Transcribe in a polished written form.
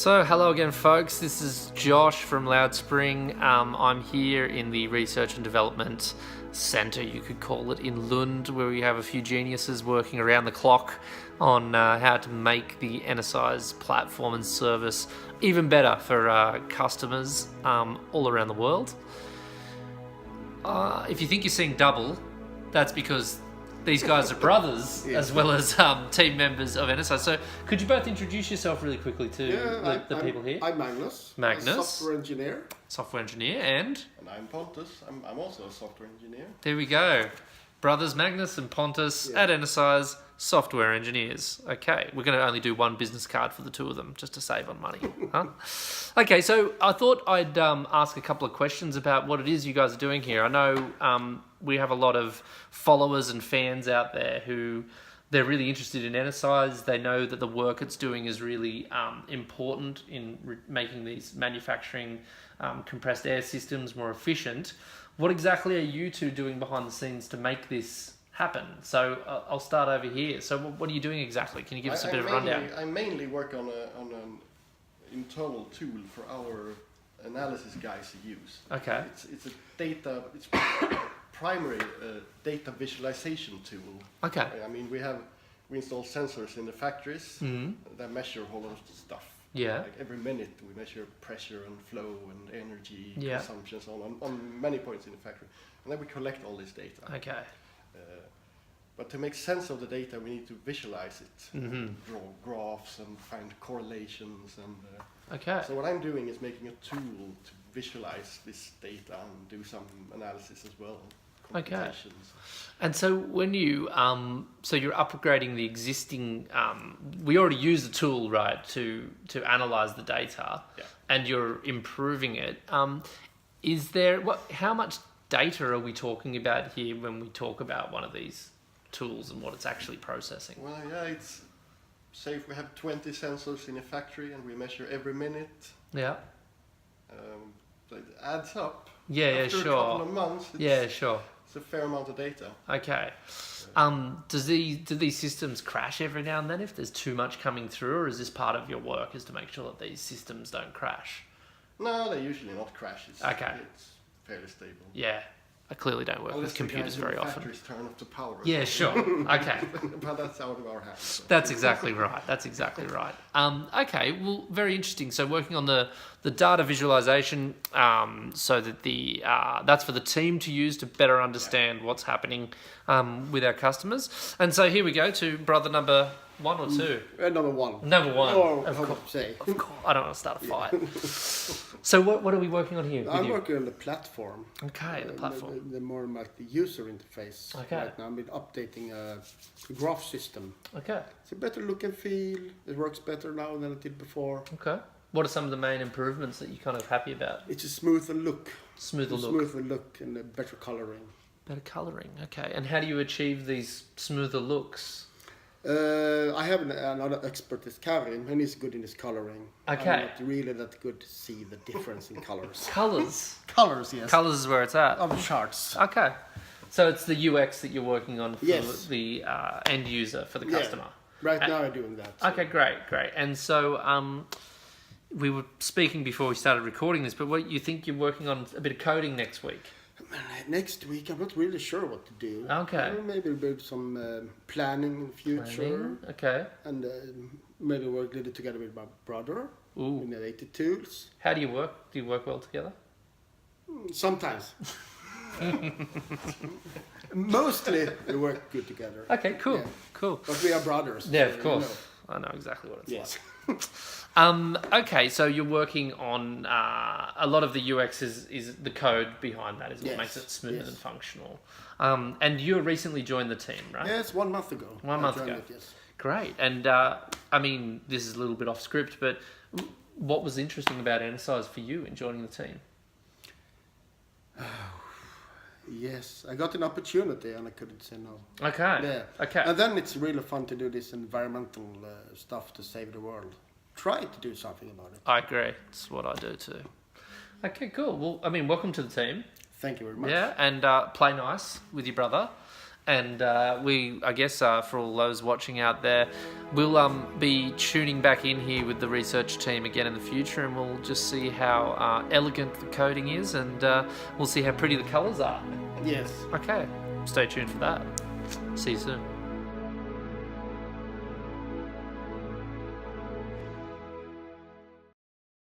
So hello again folks, this is Josh from Loudspring. I'm here in the Research and Development Centre, you could call it, in Lund, where we have a few geniuses working around the clock on how to make the NSI's platform and service even better for customers all around the world. If you think you're seeing double, that's because these guys are brothers as well as team members of NSI. So could you both introduce yourself really quickly to the people here? I'm Magnus. Magnus. A software engineer. Software engineer. And I'm Pontus. I'm also a software engineer. there we go. Brothers Magnus and Pontus at NSI's software engineers. Okay, we're going to only do one business card for the two of them just to save on money. Huh? Okay, so I thought I'd ask a couple of questions about what it is you guys are doing here. I know we have a lot of followers and fans out there who they're really interested in NSI's. They know that the work it's doing is really important in making these manufacturing compressed air systems more efficient. What exactly are you two doing behind the scenes to make this happen? So I'll start over here. So what are you doing exactly? Can you give us a bit of a rundown? I mainly work on an internal tool for our analysis guys to use. Okay. It's primary data visualization tool. Okay. I mean, we install sensors in the factories that measure a whole lot of stuff. Yeah. Like every minute we measure pressure and flow and energy consumption and so on many points in the factory. And then we collect all this data. Okay. But to make sense of the data, we need to visualize it, draw graphs and find correlations. And Okay. so what I'm doing is making a tool to visualize this data and do some analysis as well. Okay. And so when you so you're upgrading the existing, we already use the tool, right, to analyze the data, and you're improving it. Is there how much data are we talking about here when we talk about one of these tools and what it's actually processing? Well, it's say if we have 20 sensors in a factory and we measure every minute. Yeah. So it adds up. Yeah, After sure. a couple of months, sure. It's a fair amount of data. Okay. Do these systems crash every now and then if there's too much coming through, or is this part of your work is to make sure that these systems don't crash? No, they usually not crash. It's fairly stable. Yeah. I clearly don't work with computers very often. Factories turn off the power. Yeah, sure. Okay. But that's out of our hands. So. That's exactly right. Okay, well, very interesting. So working on the data visualization, so that that's for the team to use to better understand what's happening with our customers. And so here we go to brother number 1 or 2. Number one. Number 1. Or of how course. to say. Of course. I don't want to start a fight. So what are we working on here? I'm working on the platform. Okay, the platform. The more like the user interface. Okay. Right now, I've been updating a graph system. Okay. It's a better look and feel. It works better now than it did before. Okay. What are some of the main improvements that you're kind of happy about? It's a smoother look. Smoother look and a better coloring. Better colouring, okay. And how do you achieve these smoother looks? I have another expert, is Karim, and he's good in his coloring. Okay. I'm not really that good to see the difference in colors. Colours? Colors, yes. Colours is where it's at? Of charts. Okay. So it's the UX that you're working on for the end user, for the customer? Right now I'm doing that. So. Okay, great. And so we were speaking before we started recording this, but what you think you're working on a bit of coding next week? Next week, I'm not really sure what to do. Okay. Maybe build some planning in the future. Okay. And maybe work a little together with my brother. Ooh. In the data tools. How do you work? Do you work well together? Sometimes. Mostly we work good together. Okay, cool. Yeah. Cool. But we are brothers. Yeah, so, of course. You know. I know exactly what it's Yes. like. Okay, so you're working on a lot of the UX is the code behind that is what makes it smooth and functional. And you recently joined the team, right? Yes, 1 month ago. 1 month ago. Yes. Great. And I mean, this is a little bit off script, but what was interesting about NSI's for you in joining the team? Yes, I got an opportunity and I couldn't say no. Okay. Yeah. Okay. And then it's really fun to do this environmental stuff to save the world. Try to do something about it. I agree. It's what I do too. Okay, cool. Well, I mean, welcome to the team. Thank you very much. Yeah, and play nice with your brother. And I guess for all those watching out there, we'll be tuning back in here with the research team again in the future, and we'll just see how elegant the coding is, and we'll see how pretty the colours are. Yes. Okay, stay tuned for that. See you soon.